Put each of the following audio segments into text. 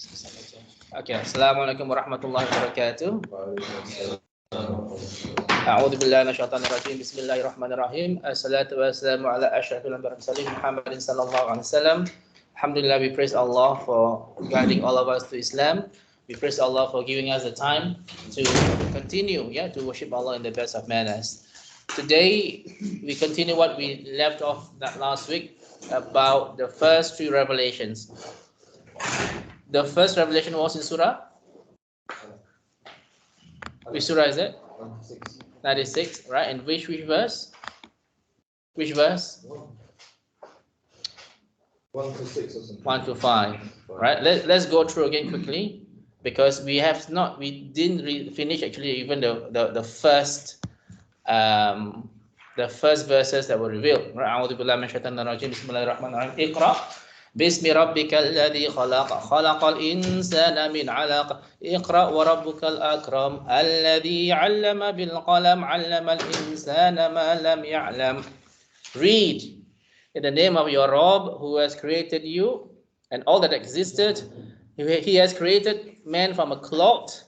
Okay, Assalamualaikum warahmatullahi wabarakatuh. A'udzu billahi minasyaitonir rajim. Bismillahirrahmanirrahim. Assalatu wassalamu ala asyrafil anbiya'i wal mursalin Muhammadin sallallahu alaihi wasallam. Alhamdulillah, we praise Allah for guiding all of us to Islam. We praise Allah for giving us the time to continue, to worship Allah in the best of manners. Today, we continue what we left off that last week about the first three revelations. The first revelation was in surah? Which surah is it? 96, right? And which verse? Which verse? 1 to 6 or something. 1 to 5, right? Let's go through again quickly, because we didn't finish actually even the first verses that were revealed. A'udhu billahi minash shaitanir rajim. Bismillahirrahmanirrahim. Iqra bismi rabbikal ladzi khalaq khalaqal insana min 'alaq iqra wa rabbukal akram alladzi 'allama bil qalam 'allamal insana ma lam ya'lam. Read in the name of your Rabb who has created you and all that existed. He has created man from a cloth.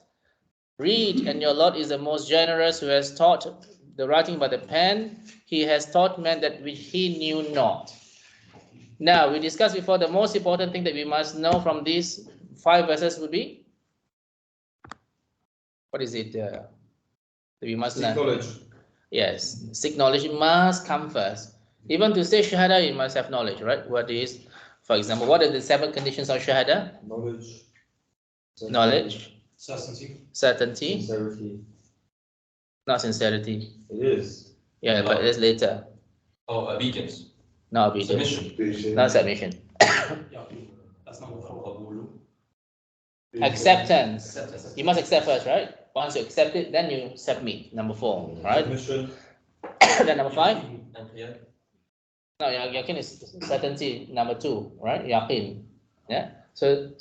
Read, and your Lord is the most generous, who has taught the writing by the pen. He has taught man that which he knew not. Now, we discussed before, the most important thing that we must know from these 5 verses would be, what is it that we must learn? Knowledge. Yes, seek knowledge must come first. Even to say shahada, you must have knowledge, right? What is, for example, what are the 7 conditions of shahada? Knowledge. Knowledge. Certainty. Certainty. Sincerity. Not sincerity. It is. Yeah, but that's later. Oh, obedience. No obedience. Submission. Not submission. That's not what. Acceptance. You must accept first, right? Once you accept it, then you submit. Number 4, right? Submission. Then number 5. No, yaqeen is certainty. Number 2, right? Yaqeen. Yeah. So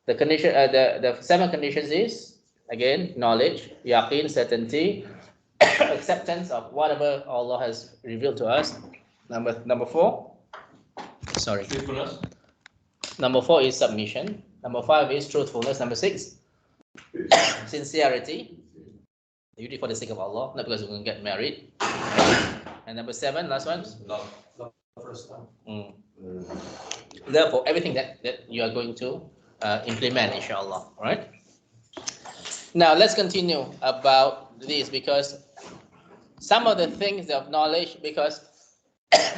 the condition, the 7 conditions is again knowledge, yaqeen, certainty, acceptance of whatever Allah has revealed to us. Number 4. Sorry. Truthfulness. Number 4 is submission. Number 5 is truthfulness. Number 6, sincerity. You do it for the sake of Allah, not because we're going to get married. And number 7, last one. Love. First time. Therefore, everything that you are going to implement, inshallah. All right. Now let's continue about this, because some of the things of knowledge, because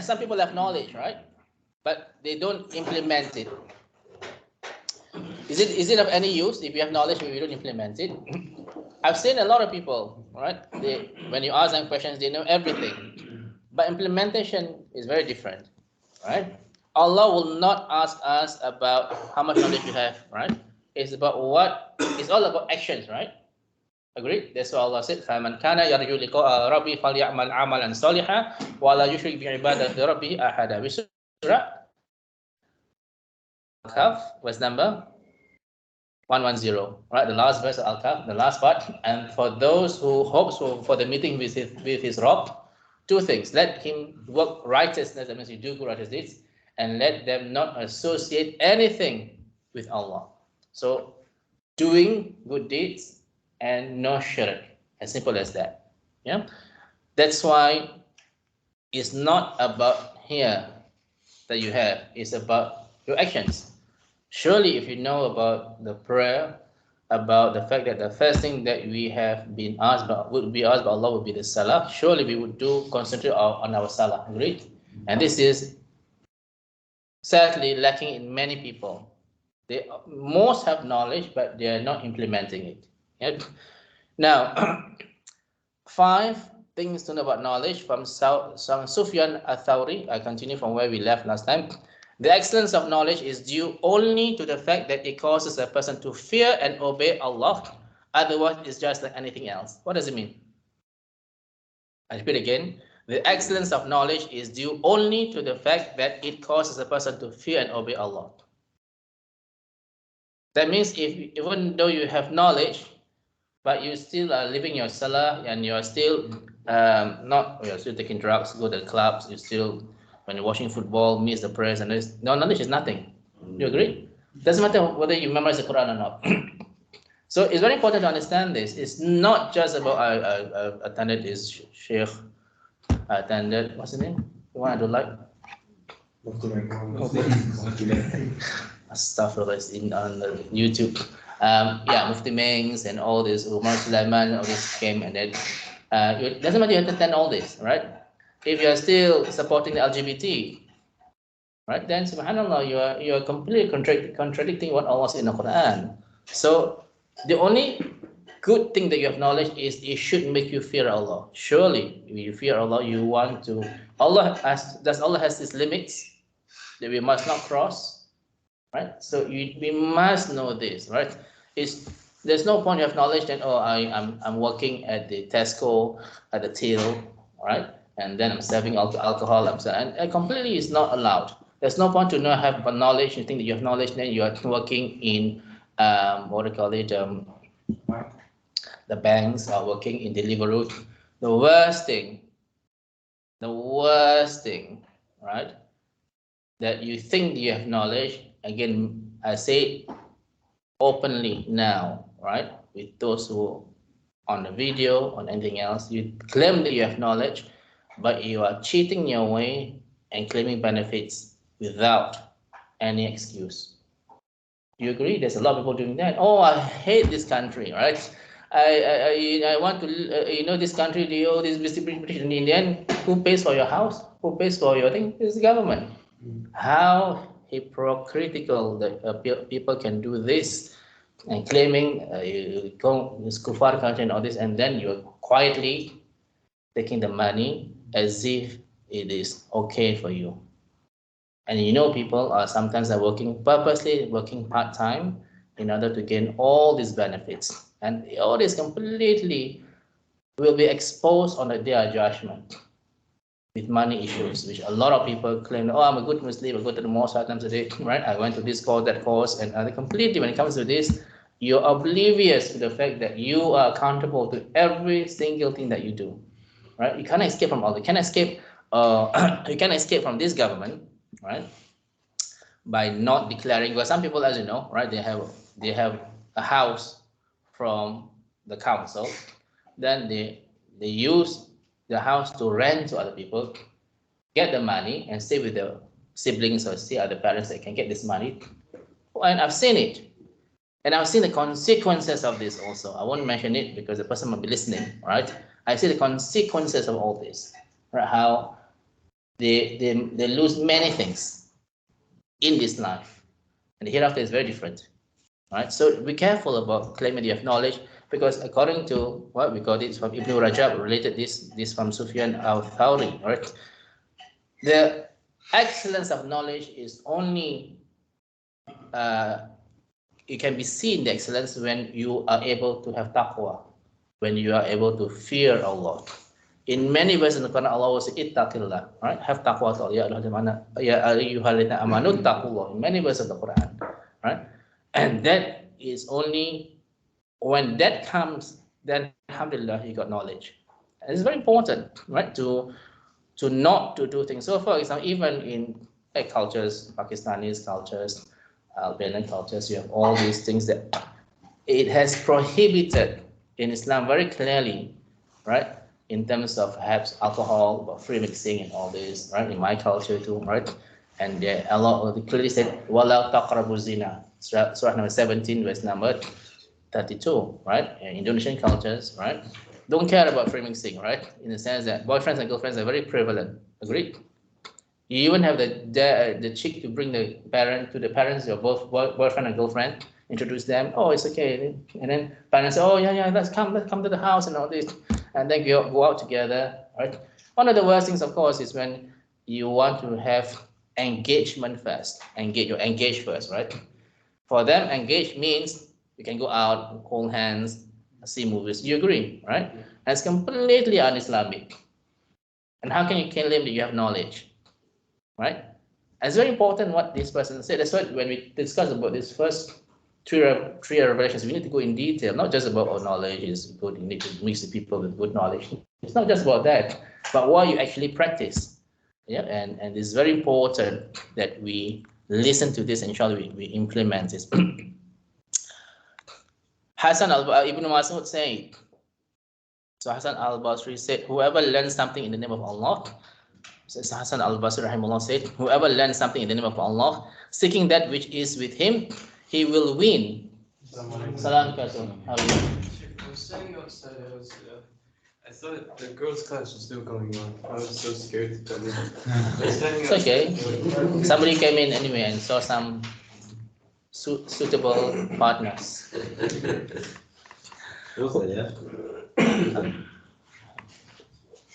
some people have knowledge, right? But they don't implement it. Is it of any use if you have knowledge but you don't implement it? I've seen a lot of people, right? When you ask them questions, they know everything, but implementation is very different, right? Allah will not ask us about how much knowledge you have, right? It's about it's all about actions, right? Agreed? That's what Allah said. فَمَنْ كَانَ يَرْجُو لِقَاءَ رَبِّهِ فَلْيَعْمَلْ عَمَلًا صَالِحًا وَلَا يُشْرِكْ بِعِبَادَةِ رَبِّهِ أَحَدًا. Which surah? Al-Kahf, verse number 110, right? The last verse of Al-Kahf, the last part. And for those who hope for the meeting with his Rabb, 2 things. Let him work righteousness, that means you do good righteous deeds, and let them not associate anything with Allah. So, doing good deeds and no shirk, as simple as that. Yeah, that's why it's not about here that you have, it's about your actions. Surely, if you know about the prayer, about the fact that the first thing that we have been asked about, would be asked by Allah, would be the salah, surely we would concentrate on our salah. Agreed? And this is sadly lacking in many people. Most have knowledge, but they are not implementing it. Yep. Now, 5 things to know about knowledge from Sufyan al-Thawri. I continue from where we left last time. The excellence of knowledge is due only to the fact that it causes a person to fear and obey Allah. Otherwise, it's just like anything else. What does it mean? I repeat again. The excellence of knowledge is due only to the fact that it causes a person to fear and obey Allah. That means even though you have knowledge, but you still are living your salah and you are still you're still taking drugs, go to the clubs, you still, when you're watching football, miss the prayers, and no, knowledge is nothing. You agree? Doesn't matter whether you memorize the Quran or not. So it's very important to understand this. It's not just about I attended this Sheikh, I attended, what's his name? The one I don't like. Stuff that's in on YouTube. Yeah, Mufti Mengs and all this, Umar Sulaiman, all this came, and then it doesn't matter, you have to attend all this, right? If you are still supporting the LGBT, right, then subhanallah, you are completely contradicting what Allah said in the Quran. So the only good thing that you have knowledge is it should make you fear Allah. Surely, if you fear Allah, you want to. Allah has these limits that we must not cross, right? So we must know this, right? There's no point you have knowledge that I'm working at the Tesco at the till, right? And then I'm serving alcohol. And completely is not allowed. There's no point to not have knowledge. You think that you have knowledge, then you are working in what do you call it? The banks are working in Deliveroo. The worst thing, right? That you think you have knowledge. Again, I say openly now, right? With those who on the video, on anything else, you claim that you have knowledge, but you are cheating your way and claiming benefits without any excuse. You agree? There's a lot of people doing that. Oh, I hate this country, right? I want to, this country, this British and Indian. Who pays for your house? Who pays for your thing? It's the government. How hypocritical that people can do this and claiming you go this kuffar country and all this, and then you're quietly taking the money as if it is okay for you. And people are sometimes purposely working part-time in order to gain all these benefits, and all this completely will be exposed on the day of judgment with money issues, which a lot of people claim, oh, I'm a good Muslim, I go to the mosque 5 times a day, right? I went to this course, that course, and completely when it comes to this, you're oblivious to the fact that you are accountable to every single thing that you do, right? You can't escape from all. You can't escape. You can't escape from this government, right? By not declaring. Well, some people, as you know, right, they have a house from the council, then they use the house to rent to other people, get the money, and stay with the siblings or see other parents that can get this money. And I've seen it. And I've seen the consequences of this also. I won't mention it because the person might be listening, right? I see the consequences of all this, right? How they lose many things in this life. And the hereafter is very different, right? So be careful about claiming you have knowledge, because according to what we got it from Ibn Rajab, related this from Sufyan al-Thawri, right? The excellence of knowledge is only it can be seen, the excellence, when you are able to have taqwa, when you are able to fear Allah. In many verses in the Quran, Allah will say, ittaqillah, right? Have taqwa to Allah. Ya ayyuhallazina amanu taqullah. In many verses of the Quran, right? And that is only when that comes, then alhamdulillah, you got knowledge. And it's very important, right? To not to do things. So for example, even in cultures, Pakistanis cultures, Albanian cultures, you have all these things that it has prohibited in Islam very clearly, right? In terms of perhaps alcohol, but free mixing and all this, right? In my culture too, right? And Allah clearly said, "Wala taqrabu zina." Surah number 17, verse number 32, right? In Indonesian cultures, right? Don't care about free mixing, right? In the sense that boyfriends and girlfriends are very prevalent. Agreed? You even have the chick to bring the parents, your both boyfriend and girlfriend, introduce them. Oh, it's okay. And then parents say, oh yeah, let's come to the house and all this, and then go out together, right? One of the worst things, of course, is when you want to have engagement first. You're engaged first, right? For them, engaged means you can go out, hold hands, see movies. You agree, right? And it's completely un-Islamic. And how can you claim that you have knowledge? Right? And it's very important what this person said. That's why when we discuss about this first three revelations, we need to go in detail, not just about our knowledge is good, you need to mix the people with good knowledge. It's not just about that, but what you actually practice. Yeah, and it's very important that we listen to this, inshallah we implement this. Ibn Mas'ud said, so Hassan al-Basri said, whoever learns something in the name of Allah, so Hassan al-Basri rahimahullah said, whoever learns something in the name of Allah, seeking that which is with him, he will win. Salam alaikum. How are you? I was standing outside. I thought the girls' class was still going on. I was so scared to come in. It's okay. Somebody came in anyway and saw some suitable partners.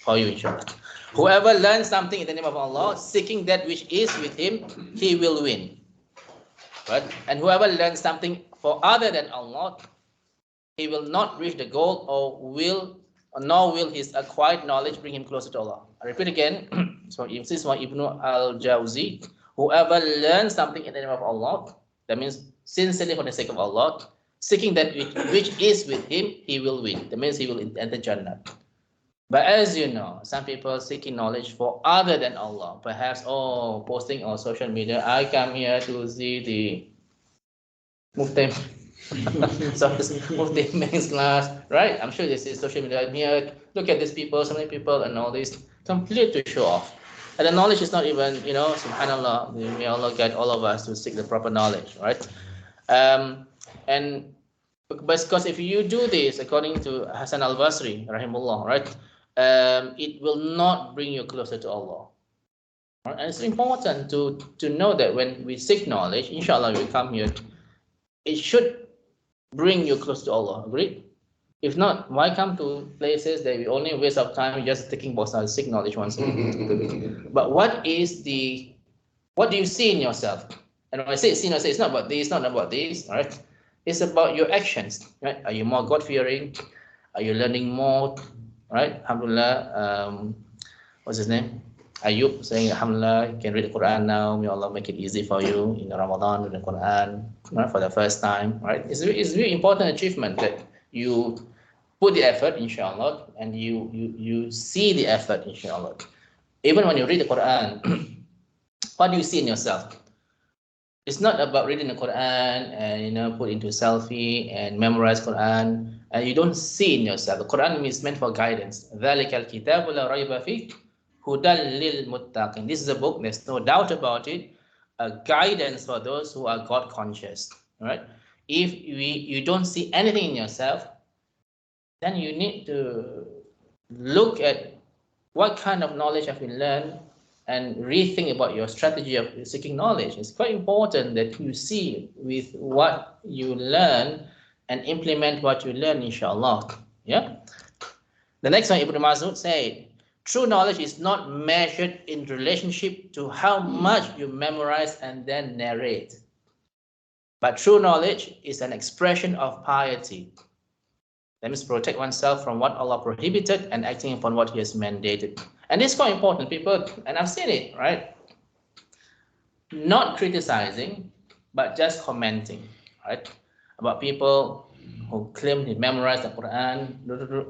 For you, inshallah. Whoever learns something in the name of Allah, seeking that which is with him, he will win. Right? And whoever learns something for other than Allah, he will not reach the goal, nor will his acquired knowledge bring him closer to Allah. I repeat again. So this is why Ibn al-Jawzi, whoever learns something in the name of Allah, that means sincerely for the sake of Allah, seeking that which is with him, he will win. That means he will enter Jannah. But as you know, some people seeking knowledge for other than Allah, perhaps posting on social media, I come here to see the Mufti. So Mufti men's class, right? I'm sure this is social media. Here, look at these people, so many people, and all this, complete to show off. And the knowledge is not even, subhanallah, may Allah guide all of us to seek the proper knowledge, right? And because if you do this according to Hassan al-Basri, rahimullah, right, it will not bring you closer to Allah. Right? And it's important to know that when we seek knowledge, inshallah, we come here, it should bring you close to Allah. Agreed? If not, why come to places that we only waste of time just taking books and seek knowledge once? But what do you see in yourself? And when I say see, it's not about this, not about this, right? It's about your actions, right? Are you more God-fearing? Are you learning more, right? Alhamdulillah, what's his name? Ayub saying, Alhamdulillah, you can read the Qur'an now. May Allah make it easy for you in Ramadan, with the Qur'an, right, for the first time, right? It's a really important achievement that you put the effort, inshallah, and you see the effort, inshallah. Even when you read the Qur'an, what do you see in yourself? It's not about reading the Quran and put into a selfie and memorize Quran and you don't see in yourself. The Quran is meant for guidance. ذَلِكَ الْكِتَابُ لَا رَيْبَ فِيهِ هُدًى لِلْمُتَّقِينَ. This is a book, there's no doubt about it, a guidance for those who are God conscious. Right? If you don't see anything in yourself, then you need to look at what kind of knowledge have you learned and rethink about your strategy of seeking knowledge. It's quite important that you see with what you learn and implement what you learn, inshallah. Yeah. The next one, Ibn Mas'ud said, true knowledge is not measured in relationship to how much you memorize and then narrate. But true knowledge is an expression of piety. That means protect oneself from what Allah prohibited and acting upon what He has mandated. And this is quite important, people, and I've seen it, right? Not criticizing, but just commenting, right? About people who claim they memorize the Quran,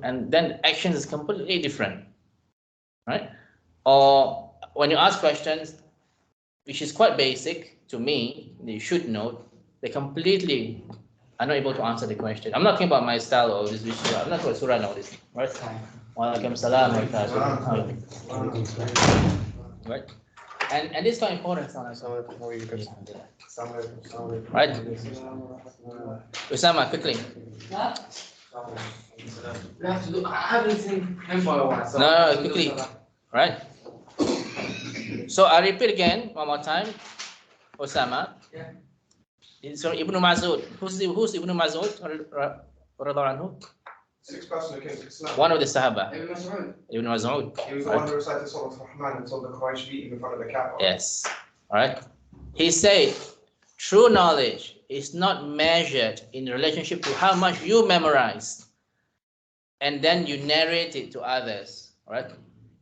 and then action is completely different, right? Or when you ask questions, which is quite basic to me, you should know, they completely are not able to answer the question. I'm not talking about my style or this surah. I'm not going to surah now, this, right? Walaikum salam wa rahmatullah. Right? And this is quite important. Right? Usama, quickly. I haven't seen him for a while. No, quickly. Right? So I repeat again one more time. Usama. Yeah. So Ibn Mas'ud. Who's Ibn Mas'ud? Sixth person who came to Islam. One of the Sahaba. Ibn Ibn Mas'ud. Mas'ud. He was the one who recited Surah Rahman and told the Quraysh to eat in front of the Kaaba. Yes. All right. He said, true knowledge is not measured in relationship to how much you memorize and then you narrate it to others. All right.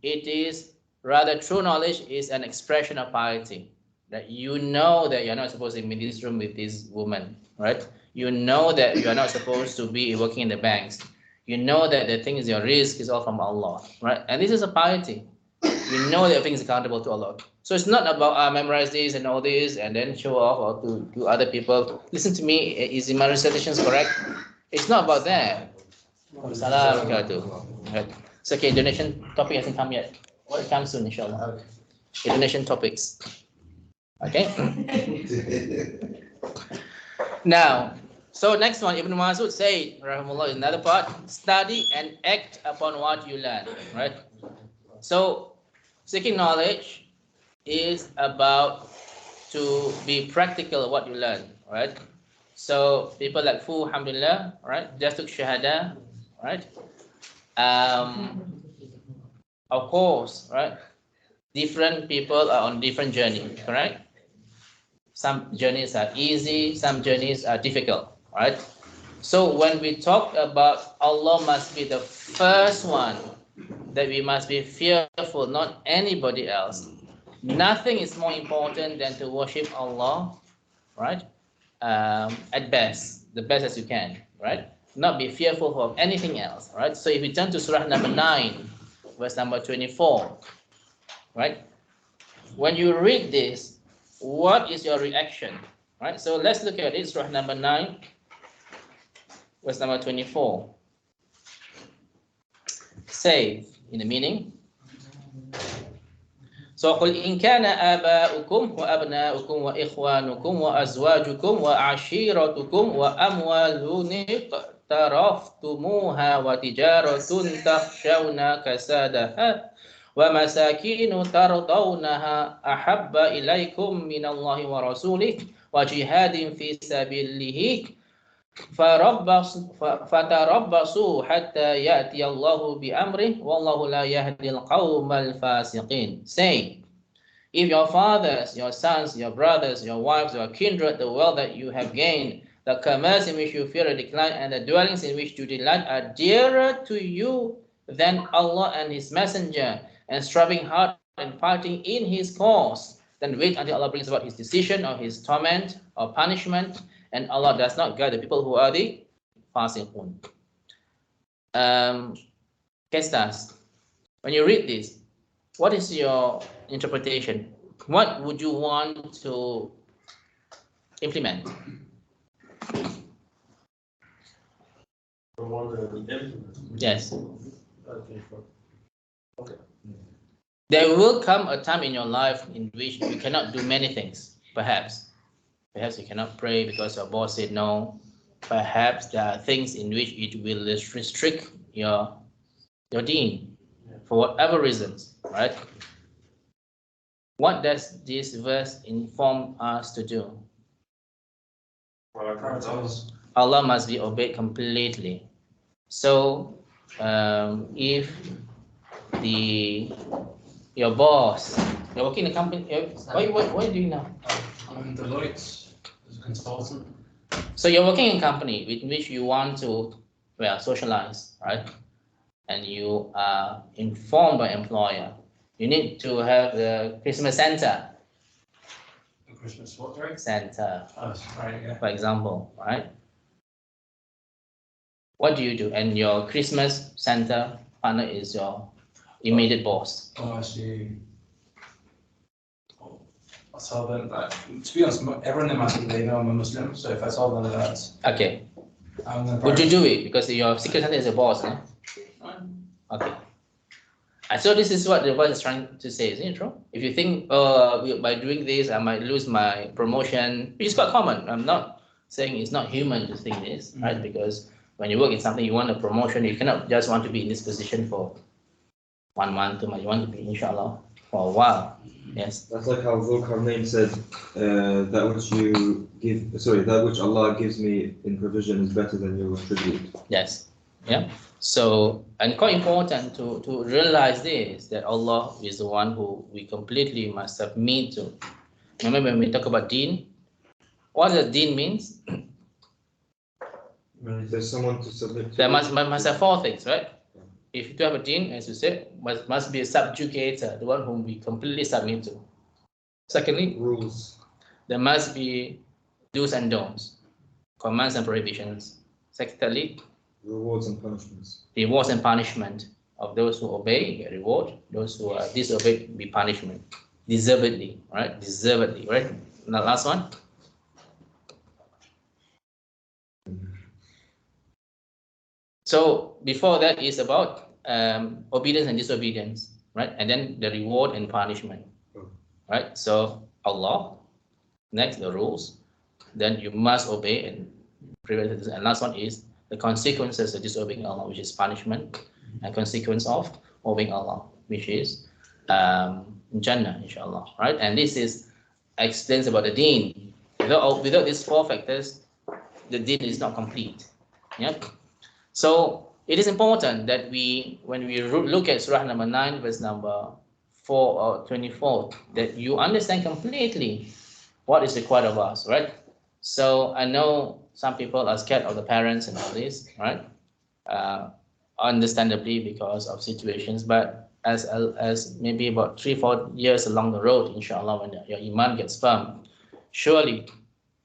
It is rather true knowledge is an expression of piety. That you know that you're not supposed to be in this room with this woman, right? You know that you are not supposed to be working in the banks. You know that the things, your risk is all from Allah, right? And this is a piety. We know that everything is accountable to Allah. So it's not about memorize this and all this and then show off or to other people. Listen to me, is my recitation correct? It's not about that. Salam right. So okay, donation topic hasn't come yet. It comes soon, inshallah. Okay, donation topics. Okay. Now, so next one, Ibn Masud said, rahimahullah, is another part, study and act upon what you learn, right? So, seeking knowledge is about to be practical what you learn, right? So, people like Fu, alhamdulillah, right, just took shahada, right? Of course, right, different people are on different journey, correct? Some journeys are easy, some journeys are difficult, right? So when we talk about Allah must be the first one that we must be fearful, not anybody else. Nothing is more important than to worship Allah, right? At best, the best as you can, right? Not be fearful of anything else, right? So if we turn to Surah number 9, verse number 24, right? When you read this, what is your reaction, right? So let's look at it, Surah number 9, verse number 24. Say, in the meaning, so قل إن كان آباؤكم وأبناؤكم وإخوانكم وأزواجكم وعشيرتكم وأموال اقترفتموها وتجارة تخشون كسادها ومساكين ترضونها أحب إليكم من الله ورسوله وجهاد في سبيله فتربصوا حتى يأتي الله بأمره والله لا يهدي القوم الفاسقين. Say, if your fathers, your sons, your brothers, your wives, your kindred, the wealth that you have gained, the commerce in which you fear a decline, and the dwellings in which you delight are dearer to you than Allah and His Messenger, and striving hard and fighting in His cause, then wait until Allah brings about His decision or His torment or punishment, and Allah does not guide the people who are the fasiqun. Kestas, when you read this, what is your interpretation? What would you want to implement? Yes. Okay. There will come a time in your life in which you cannot do many things. Perhaps you cannot pray because your boss said no. Perhaps there are things in which it will restrict your deen for whatever reasons, right? What does this verse inform us to do? Allah must be obeyed completely. So if your boss, you're working in a company, what are you doing now? I'm in Deloitte as a consultant. So you're working in a company in which you want to, socialize, right? And you are informed by employer. You need to have the Christmas Santa. The Christmas what, right? Santa, Right, yeah. for example, right? What do you do? And your Christmas Santa partner is your immediate boss. Oh, I see. I tell them that, to be honest, everyone in my team, they know I'm a Muslim, so if I tell them that, Okay. I'm gonna Would you do it? Because your secret Santa is your boss, no? Okay. So this is what the verse is trying to say, isn't it true? If you think, by doing this, I might lose my promotion, which is quite common. I'm not saying it's not human to think this, right? Because when you work in something, you want a promotion, you cannot just want to be in this position for 1 month, 2 months. You want to be, inshallah, for a while. Yes. That's like how Zulkarnain said, that which Allah gives me in provision is better than your tribute. Yes. Yeah. So, and quite important to realize this, that Allah is the one who we completely must submit to. Remember when we talk about deen, what does deen means? There's someone to submit to. There must have 4 things, right? If you have a deen, as you said, must be a subjugator, the one whom we completely submit to. Secondly, Rules. there must be do's and don'ts, commands and prohibitions. Secondly, Rewards and punishments. rewards and punishment. of those who obey get reward, those who disobey be punishment, deservedly, right? Deservedly, right? Now last one. So before that is about obedience and disobedience, right? And then the reward and punishment, right? So Allah, next the rules, then you must obey and prevent it. And last one is the consequences of disobeying Allah, which is punishment, and consequence of obeying Allah, which is Jannah, inshallah, right? And this is explains about the deen. Without these four factors, the deen is not complete. Yeah. So it is important that when we look at Surah number 9, verse number 4 or 24, that you understand completely what is required of us, right? So I know some people are scared of the parents and all this, right? Understandably because of situations, but as maybe about 3-4 years along the road, inshallah, when your iman gets firm, surely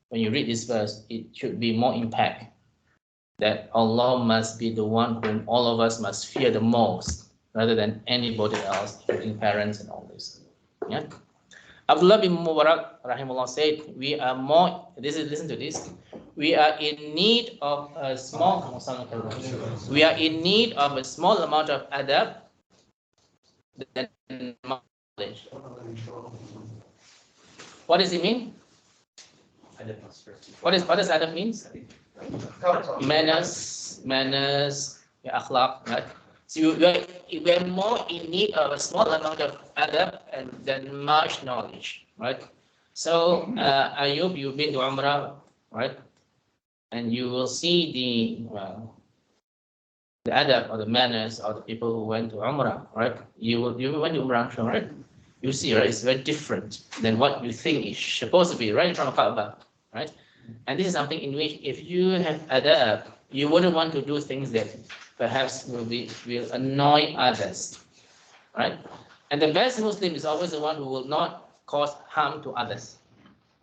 when you read this verse, it should be more impact that Allah must be the one whom all of us must fear the most, rather than anybody else, including parents and all this. Yeah. Abdullah bin Mubarak rahimahullah said, listen to this, we are in need of a small amount of adab than knowledge. What does it mean? What does adab means? Manners, akhlaq, right? So we are more in need of a small amount of adab than much knowledge, right? So Ayub, you've been to Umrah, right? And you will see the adab or the manners of the people who went to Umrah, right? You went to Umrah, right? You see, right? It's very different than what you think is supposed to be right in front of Kaaba, right? And this is something in which if you have adab, you wouldn't want to do things that perhaps will annoy others, right? And the best Muslim is always the one who will not cause harm to others,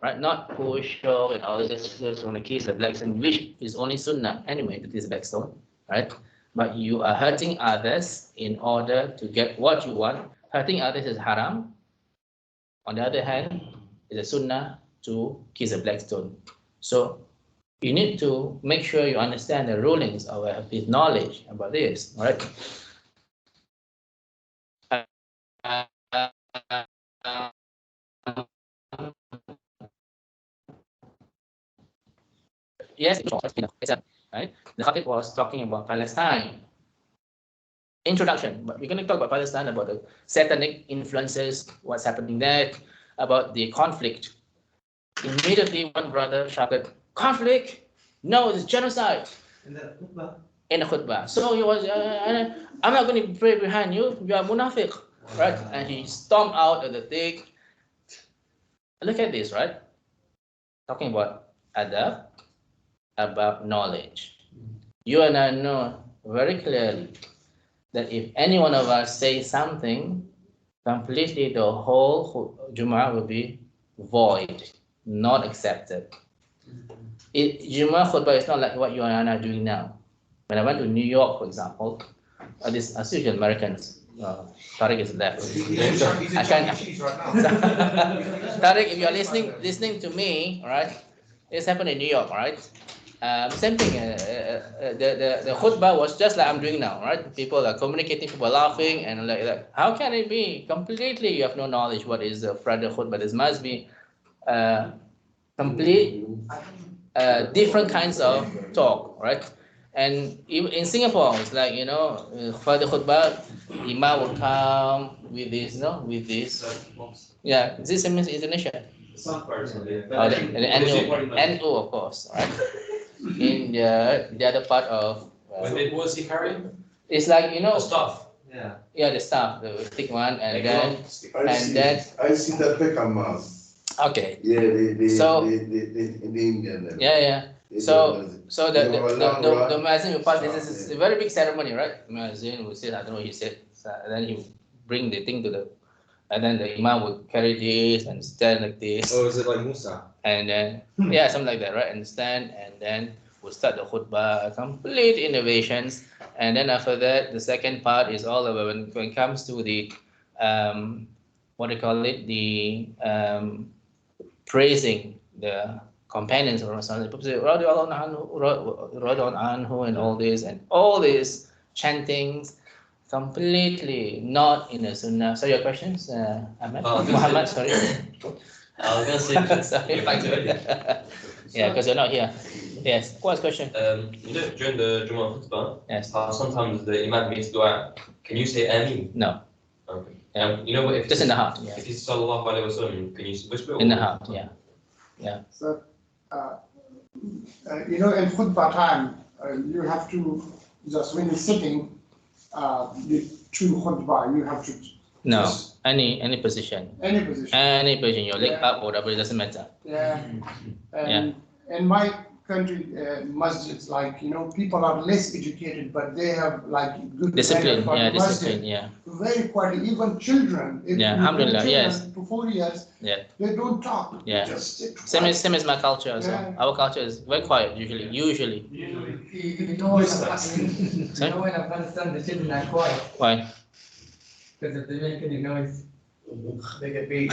right? Not push, shove, and all this on the kiss the blackstone, which is only sunnah anyway, to kiss blackstone, right? But you are hurting others in order to get what you want. Hurting others is haram. On the other hand, it's a sunnah to kiss a blackstone. So you need to make sure you understand the rulings of this knowledge about this, right? Yes, right? The Khatib was talking about Palestine. Introduction, but we're going to talk about Palestine, about the satanic influences, what's happening there, about the conflict. Immediately, one brother shouted, "Conflict? No, it's genocide." In the khutbah. So he was, I'm not going to pray behind you. You are munafiq, right? And he stormed out of the thing. Look at this, right? Talking about adab, about knowledge. You and I know very clearly that if any one of us say something, completely the whole Jumu'ah will be void, not accepted. Jumu'ah khutbah is not like what you and I are doing now. When I went to New York, for example, this as usual Americans, Tariq is left. I can't. Tariq, if you're listening to me, all right, this happened in New York, all right. Same thing. The khutbah was just like I'm doing now, right? People are communicating, people are laughing, and like how can it be completely? You have no knowledge what is the Friday khutbah. This must be complete different kinds of talk, right? And in Singapore, it's like for the khutbah, Imam will come with this, with this. Yeah, this is Indonesia. The NU, of course, right? In the other part of. What was he carrying? It's like The stuff. Yeah, the stuff, the thick one, and then I see that Beckham mask. Okay. Yeah, So- the Indian. Yeah. So the muezzin will pass. This is a very big ceremony, right? Muezzin will say, I don't know what he said. So, and then he will bring the thing and then the imam would carry this and stand like this. Oh, is it like Musa? And then something like that, right? And stand, and then we'll start the khutbah, complete innovations. And then after that, the second part is all about when it comes to the, what do you call it, the praising the companions of Rasulullah. People say, Radwan Anhu, and all these chantings, completely not in the Sunnah. So your questions, Ahmed? Muhammad, sorry. I was gonna say, Sorry. back to it. Yeah, because you're not here. Yes. What's the question? You know, during the Jummah khutbah, Yes. sometimes the Imam makes dua. Can you say Ameen? No. Okay. Yeah. You know what? If Just in the heart. Yeah. If you say Sallallahu Alaihi Wasallam, can you whisper? In the heart. Yeah. Yeah. So, you know, in khutbah time, you have to just when you're sitting, you to khutbah, you have to. No. Just Any position. any position. Any position. Your leg Yeah. up or whatever. It doesn't matter. Yeah. And in my country, masjids, like, you know, people are less educated, but they have like good Discipline. manner for Yeah. the masjid. Discipline. Yeah. Very quiet, even children. If Yeah, you alhamdulillah, bring yes. children to 4 years, Yeah. they don't talk. Yeah. Just sit Same as my culture also. Yeah. Our culture is very quiet usually. You know, in Afghanistan, the children are quiet Why? because if they make any noise, They get beat.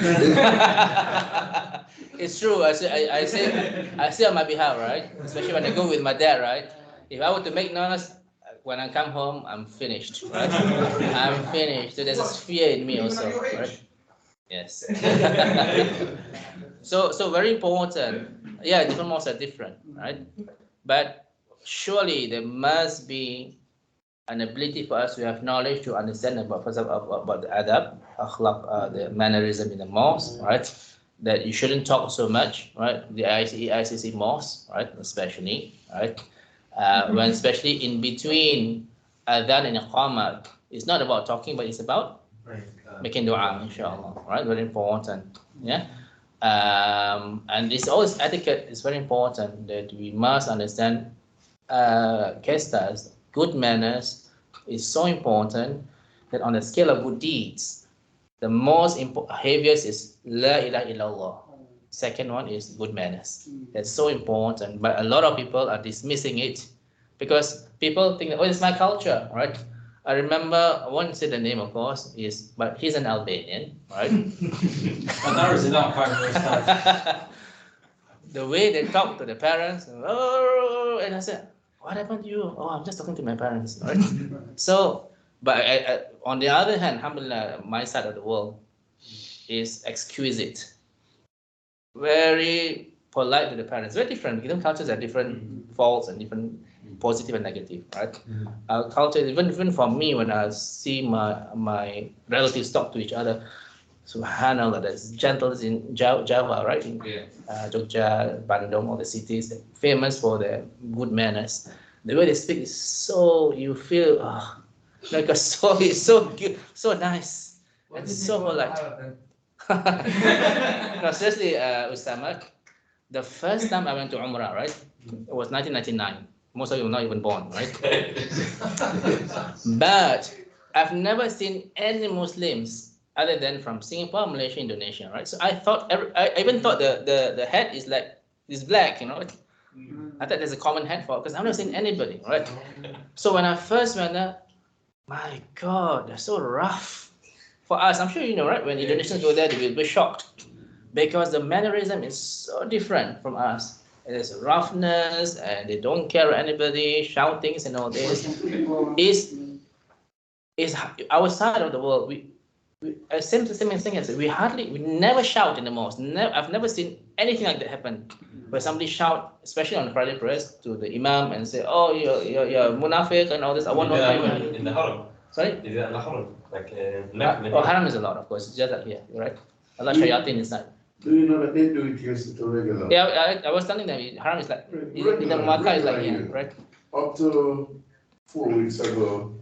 It's true. I say on my behalf, right? Especially when I go with my dad, right? If I were to make noise, when I come home, I'm finished, right? I'm finished. So there's a fear in me also, right? Yes. So very important. Yeah, different mosques are different, right? But surely there must be an ability for us to have knowledge to understand about, first about the adab, akhlaq, the mannerism in the mosque, right? That you shouldn't talk so much, right? The ICC mosque, right? Especially, right? When especially in between adhan and iqamah, it's not about talking, but it's about making dua, inshallah, right? Very important, yeah. And it's always etiquette is very important that we must understand. Kestas, good manners is so important that on the scale of good deeds, the most heaviest is La ilaha illallah. Second one is good manners. That's so important, but a lot of people are dismissing it because people think, oh, it's my culture, right? I remember, I won't say the name, of course, but he's an Albanian, right? The way they talk to the parents, oh, and I said, what happened to you? Oh, I'm just talking to my parents, right? So, but on the other hand, alhamdulillah, my side of the world is exquisite, very polite to the parents, very different. Different cultures have different faults and different positive and negative, right? Our culture, even for me, when I see my relatives talk to each other, subhanallah, there's gentleness in Java, right? In Jogja, Bandung, all the cities famous for their good manners. The way they speak is so, you feel like a soul is so good, so nice, and so polite. No, seriously, Usama, the first time I went to Umrah, right? It was 1999. Most of you were not even born, right? But I've never seen any Muslims other than from Singapore, Malaysia, Indonesia, right? So I thought, I even thought the head is like, is black, you know? I thought there's a common head for it, because I've never seen anybody, right? So when I first went there, my God, they're so rough. For us, I'm sure you know, right? When Indonesians go there, they will be shocked because the mannerism is so different from us. There's roughness, and they don't care anybody, shoutings and all this. Is our side of the world. We same thing as we never shout in the mosque. I've never seen anything like that happen, where somebody shout, especially on Friday prayers, to the imam and say, "Oh, you're munafiq" and all this. I want to know. In the haram. Sorry. Is it in the haram? Like haram is a lot, of course. It's just like here, right? Allah shayatin inside. Do you know that they do it here to regular? Yeah, I was telling them haram is like in the Makkah is like here, right? Up to 4 weeks ago,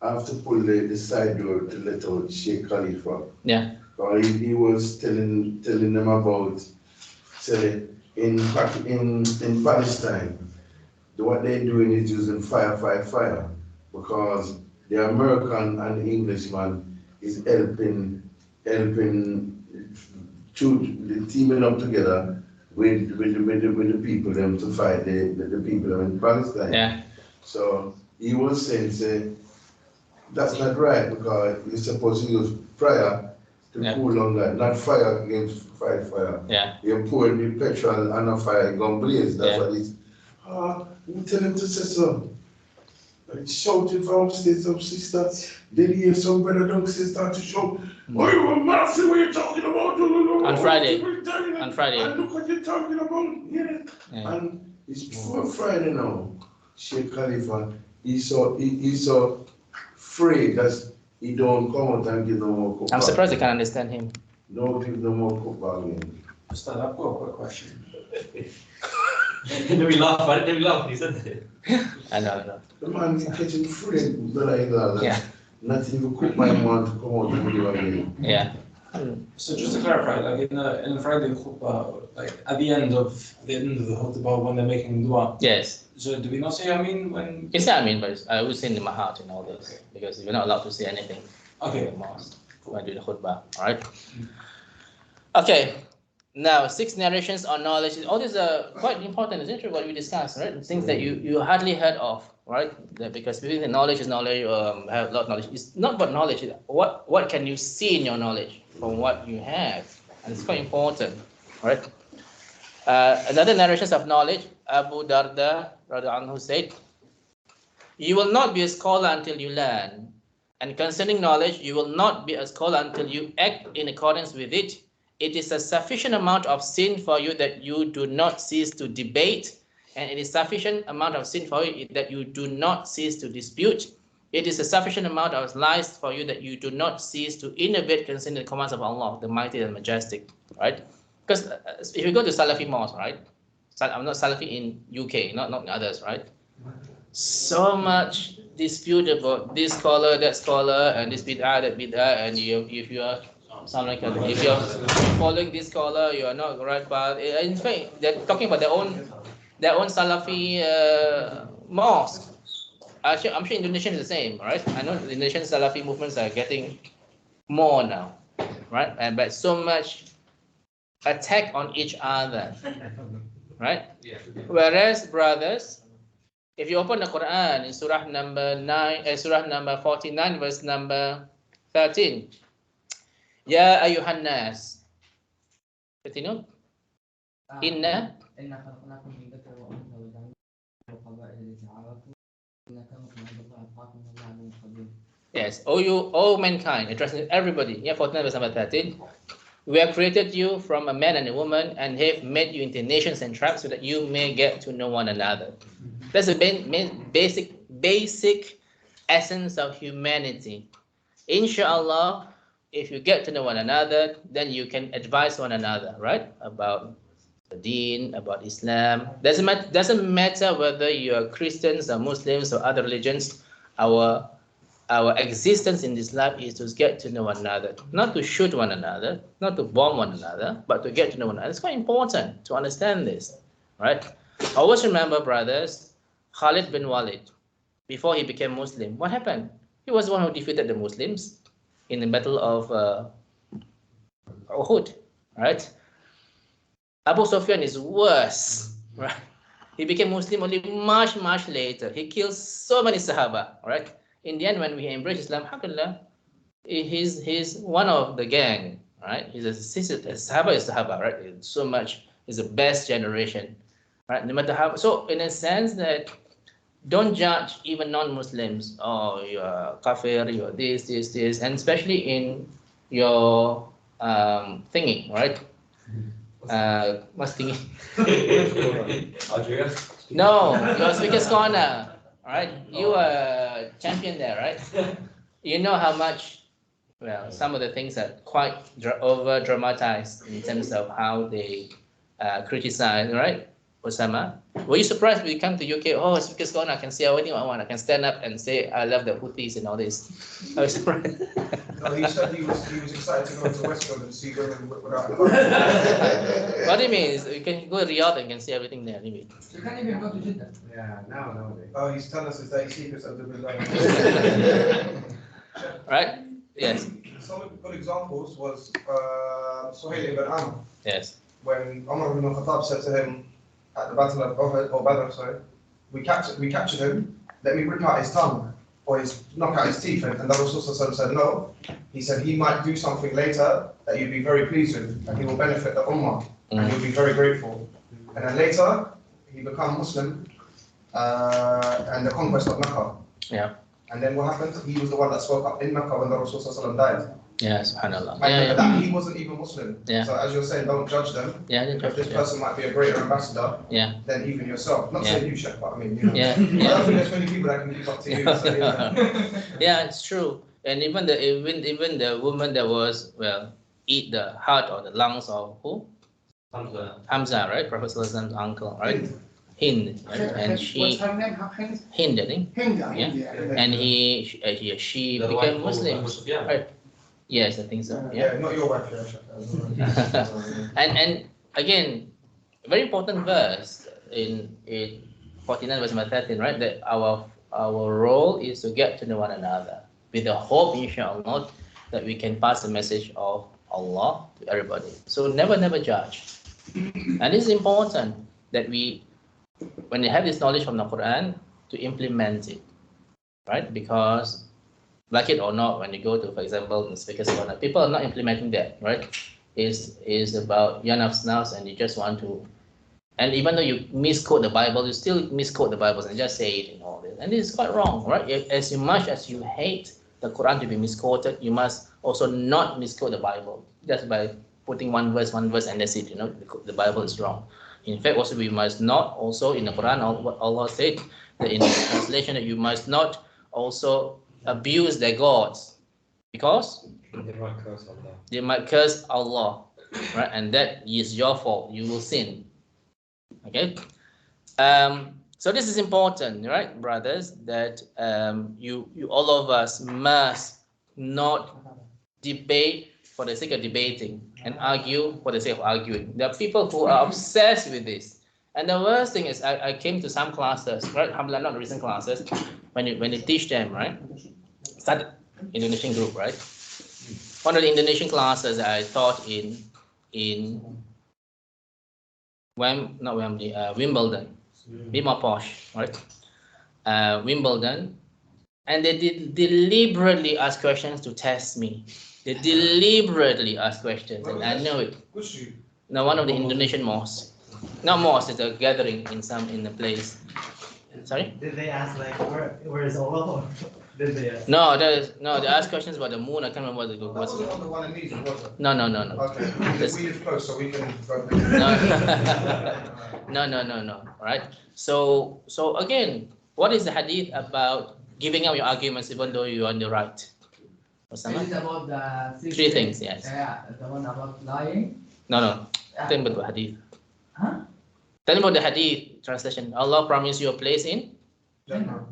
I have to pull the side door to let out Sheikh Khalifa. Yeah. He was telling them about, say, in Palestine, what they're doing is using fire, because the American and the Englishman is helping to the teaming up together with the people them to fight the people in Palestine. Yeah. So he was saying, say, that's not right because you're supposed to use prayer to Yeah. cool down that, not fire against fire. Yeah. You pour the petrol on a fire, it's gonna blaze. That's Yeah. what it's. You tell him to say so. Like shouting from upstairs, some sister. Then you hear some brother downstairs start to shout, oh, you a massive, what you talking about? On Friday. On Friday. And look what you're talking about. Yeah. Yeah. And it's before Friday now. Sheikh Khalifa, he's so afraid that he don't come out and give no more cup. I'm surprised I can understand him. Don't give no more cup again. Ustad, I've got a quick question. Then we laugh, right? Then we laugh, he said it. I know. The man is catching afraid like that. Yeah. Not even cook my man to come out and give again. Yeah. So just to clarify, like in the Friday khutbah, like at the end of the khutbah when they're making dua, Yes. so do we not say Ameen when? You say I mean, but I would say in my heart in all this because we're not allowed to say anything in Okay. the mosque when doing the khutbah. All right. Okay. Now, 6 narrations on knowledge. All these are quite important, isn't it? What we discussed, right? Things that you hardly heard of, right? Because we think knowledge is knowledge. Have a lot of knowledge. It's not about knowledge. What can you see in your knowledge from what you have, and it's quite important, right? Another narrations of knowledge. Abu Darda radhiallahu anhu said, "You will not be a scholar until you learn, and concerning knowledge, you will not be a scholar until you act in accordance with it. It is a sufficient amount of sin for you that you do not cease to debate, and it is sufficient amount of sin for you that you do not cease to dispute. It is a sufficient amount of lies for you that you do not cease to innovate concerning the commands of Allah, the Mighty and Majestic." Right? Because if you go to Salafi mosque, right? I'm not Salafi in UK, not others, right? So much dispute about this scholar, that scholar, and this bid'ah, that bid'ah, and if you are something like that. If you're following this scholar, you are not the right path. In fact, they're talking about their own Salafi mosque. Actually, I'm sure Indonesia is the same, right? I know the Indonesian Salafi movements are getting more now, right? But so much attack on each other, right? Whereas, brothers, if you open the Qur'an in surah number 49, verse number 13. Ya ayuhan nas. Continue. Inna خلقناكم من ذكر وأنثى وجعلناكم قبائل لتعارفوا إن أكرمكم عند الله أتقاكم والله عليم خبير. Yes, O mankind, addressing everybody. Yeah, 49 verse number 13. We have created you from a man and a woman and have made you into nations and tribes so that you may get to know one another. That's the basic essence of humanity. Inshallah, if you get to know one another, then you can advise one another, right? About the deen, about Islam. Doesn't matter whether you are Christians or Muslims or other religions. Our existence in this life is to get to know one another, not to shoot one another, not to bomb one another, but to get to know one another. It's quite important to understand this, right? Always remember, brothers, Khalid bin Walid, before he became Muslim, what happened? He was the one who defeated the Muslims in the battle of Uhud, right? Abu Sufyan is worse, right? He became Muslim only much later. He killed so many Sahaba, right? In the end, when we embrace Islam, alhamdulillah, he's one of the gang, right? He's a Sahaba is Sahaba, right? So much is the best generation, right? No matter how. So in a sense that don't judge even non-Muslims. Oh, you're kafir, you're this, and especially in your thingy, right? What's thingy? Algeria? No, your speaker's corner. All right, you are champion there, right? You know how much. Well, some of the things are quite over dramatized in terms of how they criticize, right? Osama, were you surprised when you come to UK? Oh, speaker's corner, I can say anything I want. I can stand up and say I love the Houthis and all this. I was surprised. No, he said he was excited to go to Westfield and see women without. What do you mean? Is you can go to Riyadh and can see everything there. Anyway. You can't even go to Jeddah. Yeah, now. Oh, he's telling us his dirty secrets of the Billah. Right? Yes. Some good examples was Suhail ibn Amr. Yes. when Umar ibn Khattab said to him at the Battle of Uhud, or Badr, sorry, we captured him, let me rip out his tongue or knock out his teeth. And the Rasul said no. He said he might do something later that you'd be very pleased with and he will benefit the Ummah and you'll be very grateful. And then later, he became Muslim and the conquest of Mecca. Yeah. And then what happened? He was the one that spoke up in Mecca when the Rasul died. Yeah, subhanAllah. And that he wasn't even Muslim. Yeah. So as you're saying, don't judge them. Yeah, If this person might be a greater ambassador than even yourself. Not saying you, Sheikh, but I mean, you know. Yeah. I don't think there's many people that can keep up to you. So, Yeah, it's true. And even the woman that was, well, eat the heart or the lungs of who? Hamza, right? Prophet Sallallahu uncle, right? Hind, right? And What's her name? Hind, I think. Hinda. And she became Muslim, right? Yes, I think so. Yeah. Not your wife, and again, very important verse in 49 verse 13, right? That our role is to get to know one another with the hope, inshallah, that we can pass the message of Allah to everybody. So never judge. And it's important that we, when you have this knowledge from the Quran, to implement it, right? Because like it or not, when you go to, for example, the speakers corner, people are not implementing that, right? Is about nafs, and you just want to, and even though you misquote the Bible, you still misquote the Bible and just say it and all this, and this is quite wrong, right? As much as you hate the Quran to be misquoted, you must also not misquote the Bible just by putting one verse, and that's it. You know, the Bible is wrong. In fact, also we must not also in the Quran, what Allah said that in the translation that you must not also abuse their gods, because they might curse Allah, right? And that is your fault. You will sin. Okay. So this is important, right, brothers? That you all of us must not debate for the sake of debating and argue for the sake of arguing. There are people who are obsessed with this. And the worst thing is, I came to some classes, right? Alhamdulillah, not recent classes, when you teach them, right? Start Indonesian group, right? One of the Indonesian classes that I taught in Wimbledon, be more posh, right? Wimbledon, and they did deliberately ask questions to test me. They deliberately ask questions, and I know it. Now, one of the Indonesian mosques, not mosque, it's a gathering in the place. Sorry? Did they ask like where is Allah? Did they ask? No, they asked questions about the moon. I can't remember what it was. Wasn't the one in these, was it? No. Okay, we live close, so we can go. No. Right. So again, what is the hadith about giving up your arguments even though you are on the right? Is it about the Three things, yes. Yeah, the one about lying. No. Tell me about the hadith. Huh? Tell me about the hadith translation. Allah promised you a place in Jannah.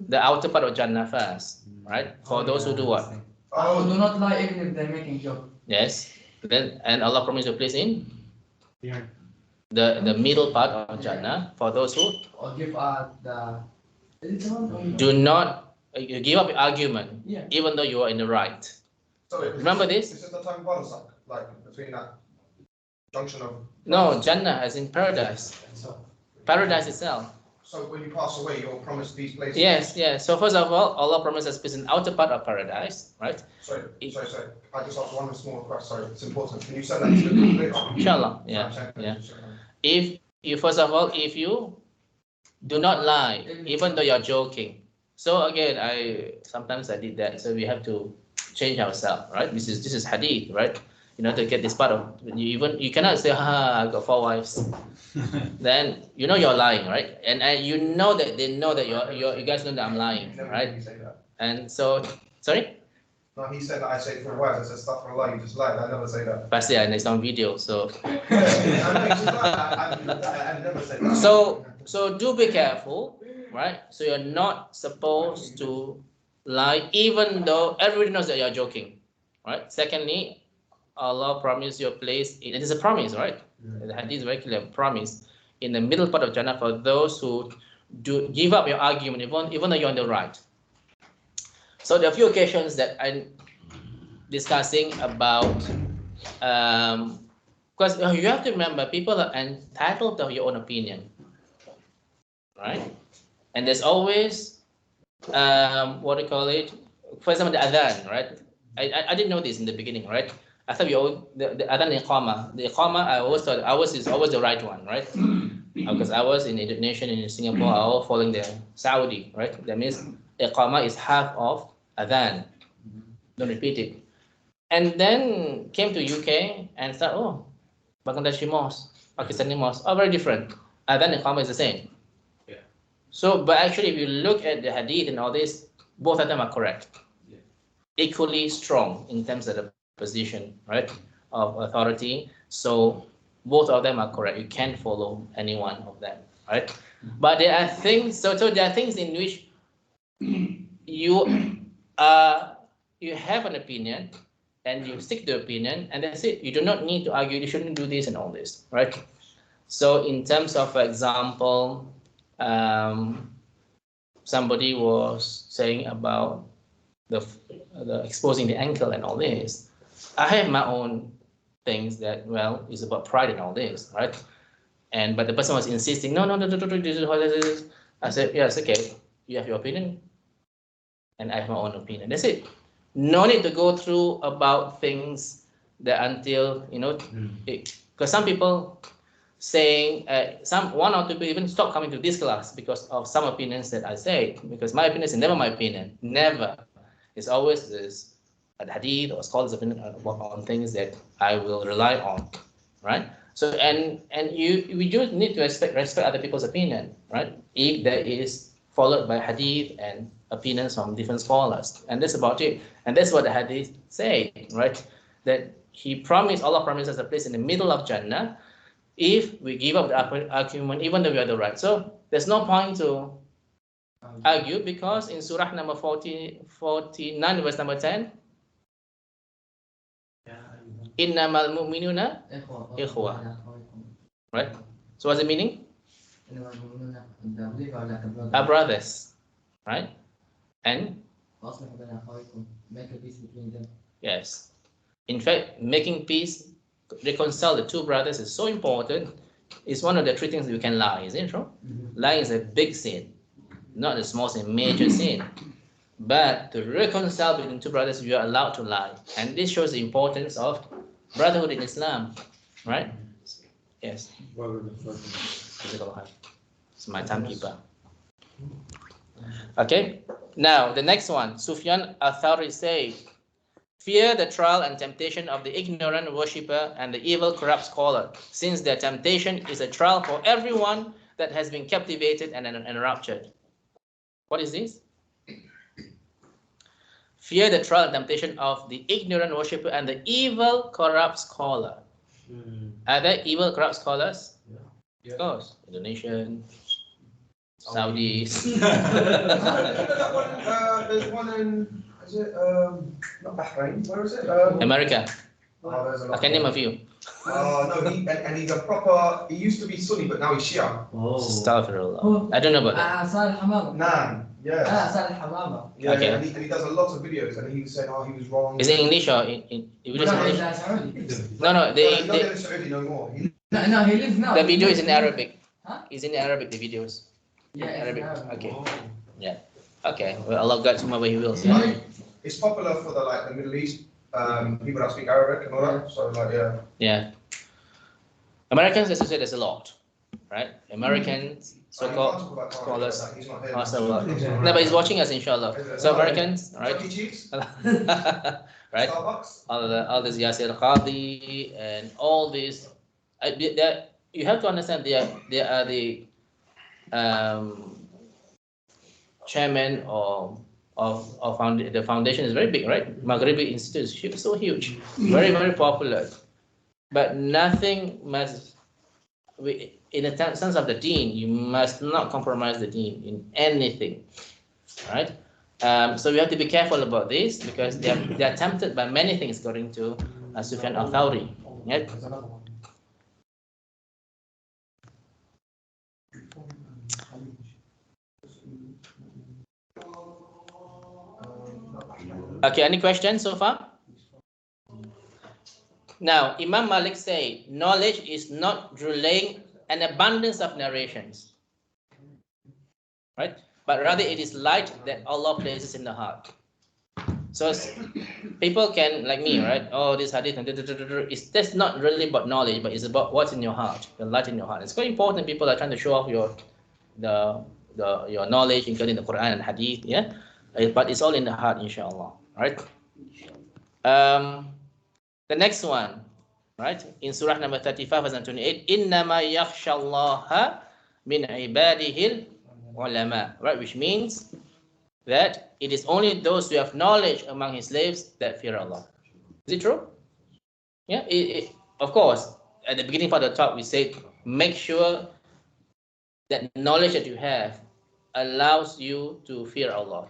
the outer part of Jannah first, right? For those who do what? Oh, do not lie even if they're making joke. Yes. Then and Allah promised you a place in the middle part of Jannah for those who Or give the. Is it the one? do not you give up your argument, Yeah. even though you are in the right. So Remember this? This is the time Barzakh, like between that junction of. No, Jannah as in paradise. Paradise itself. So when you pass away, you're promised these places. Yes. So first of all, Allah promised us place in the outer part of paradise, right? Sorry. I just asked one small question. Sorry, it's important. Can you send that to me later? Inshallah. Yeah. If you first of all, if you do not lie, even though you're joking. So again, sometimes I did that. So we have to change ourselves, right? This is hadith, right? You know, to get this part of you cannot say, I got 4 wives. Then you know you're lying, right? And you know that they know that you guys know that I'm lying, right? And so, sorry? No, he said that I say 4 wives. I said stuff for Allah. You just lied. I never say that. But yeah, and it's on video, so. I never said that. So do be careful, right? So you're not supposed to lie, even though everybody knows that you're joking, right? Secondly, Allah promised you a place. It is a promise, right? The hadith is very clear. Promise in the middle part of Jannah for those who do give up your argument, even though you're on the right. So there are a few occasions that I'm discussing about Because you have to remember, people are entitled to your own opinion, right? And there's always, what do you call it? For example, the adhan, right? I didn't know this in the beginning, right? I thought the adhan iqama. The iqama, I always thought ours is always the right one, right? Because I was in Indonesia and in Singapore, I was following the Saudi, right? That means iqama is half of adhan. Don't repeat it. And then came to UK and thought, oh, Bangladeshi mosque, Pakistani mosque are very different. Adhan and iqama is the same. Yeah. So, but actually, if you look at the hadith and all this, both of them are correct. Yeah. Equally strong in terms of the position, right, of authority. So both of them are correct. You can't follow any one of them, right? But there are things. So there are things in which you have an opinion, and you stick to the opinion, and that's it. You do not need to argue. You shouldn't do this and all this, right? So in terms of, for example, somebody was saying about the exposing the ankle and all this. I have my own things that, well, is about pride and all this, right? But the person was insisting, no, this is what this is. I said, yes, okay, you have your opinion, and I have my own opinion. That's it. No need to go through about things that until, because some people saying, one or two people even stop coming to this class because of some opinions that I say, because my opinion is never my opinion, never. It's always this hadith or scholars' opinion on things that I will rely on, right? So we do need to respect other people's opinion, right? If there is followed by hadith and opinions from different scholars, and that's about it. And that's what the hadith say, right? That Allah promises a place in the middle of Jannah if we give up the argument, even though we are the right. So there's no point to argue, because in surah number 49, verse number 10, innamal mu'minuna ikhwah, right? So what's the meaning? Our brothers, right? And make a peace between them. yes, in fact, making peace, reconcile the two brothers is so important. It's one of the three things you can lie, isn't it true? Lying is a big sin, not a small sin, major sin. But to reconcile between two brothers, you are allowed to lie. And this shows the importance of brotherhood in Islam, right? Yes. It's my timekeeper. Okay. Now, the next one, Sufyan al-Thawri said, fear the trial and temptation of the ignorant worshipper and the evil corrupt scholar, since their temptation is a trial for everyone that has been captivated and enraptured. What is this? Fear the trial and temptation of the ignorant worshipper and the evil corrupt scholar. Are there evil corrupt scholars? Yeah. Of course. Indonesian, Saudis. There's one in, is it, not Bahrain, where is it? America. There's a lot. I can name a few. No, and he's a proper, he used to be Sunni, but now he's Shia. Astaghfirullah. I don't know about that. Salih Hamama. Nah, yeah. Salih Hamama. Yeah, Okay. and he does a lot of videos, and he was saying, he was wrong. Is it English or in English? No, He's not in Saudi no more. No, he lives now. the video is in Arabic. Huh? It's in Arabic, the videos. Yeah, Arabic. Arabic. Okay. Yeah. Okay. Well, Allah guides whomever He wills. Yeah. It's popular for the Middle East, people that speak Arabic and all that. So yeah. Yeah. Americans, as I said, there's a lot, right? Americans, so-called scholars. He's not here. No, but he's watching us, inshallah. So Americans, right? Chuck E. Cheese, Right? Starbucks. All this Yasir Qadhi and all this. You have to understand they are the chairman of the foundation is very big, right? Maghribi Institute is so huge, very, very popular. But nothing must, in the sense of the deen, you must not compromise the deen in anything, right? So we have to be careful about this, because they are tempted by many things, according to Sufyan al-Thawri. Right? Okay, any questions so far? Now, Imam Malik say, knowledge is not relaying an abundance of narrations, right? But rather it is light that Allah places in the heart. So people can, like me, right? Oh, this hadith, that's not really about knowledge, but it's about what's in your heart, the light in your heart. It's quite important. People are trying to show off your knowledge, including the Quran and hadith, yeah? But it's all in the heart, inshallah, right? The next one, right? In Surah number 35, verse 28, إِنَّمَا يَخْشَى اللَّهَ مِنْ عِبَادِهِ الْعُلَمَاء, right? Which means that it is only those who have knowledge among his slaves that fear Allah. Is it true? Yeah, of course, at the beginning part of the talk, we said, make sure that knowledge that you have allows you to fear Allah.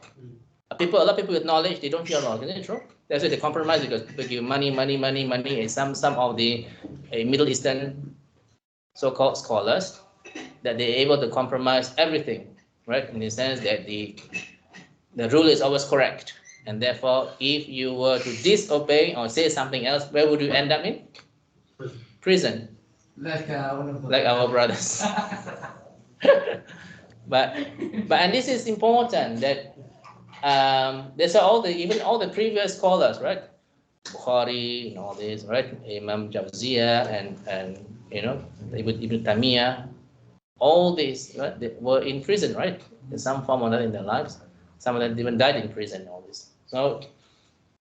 A lot of people with knowledge, they don't fear Allah. Isn't it true? That's why they compromise, because people give money, and some of the Middle Eastern so-called scholars, that they're able to compromise everything, right? In the sense that the rule is always correct. And therefore, if you were to disobey or say something else, where would you end up in? Prison. Like our brothers. but and this is important, that there's all the previous scholars, right? Bukhari and all this, right? Imam Jawziyah and Ibn Taymiyyah, all these, right? They were in prison, right? In some form or another in their lives. Some of them even died in prison, all this. So,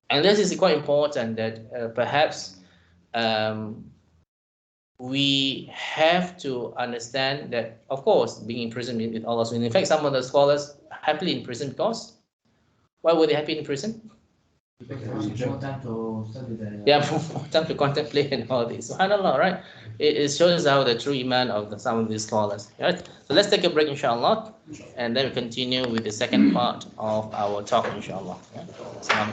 and this is quite important, that perhaps we have to understand that, of course, being in prison with Allah. In fact, some of the scholars happily in prison because, why were they happy in prison? More time to study more time to contemplate and all this. SubhanAllah, right? It shows how the true iman of some of these scholars. Right? So let's take a break, inshallah, and then we continue with the second part of our talk, inshallah. Yeah?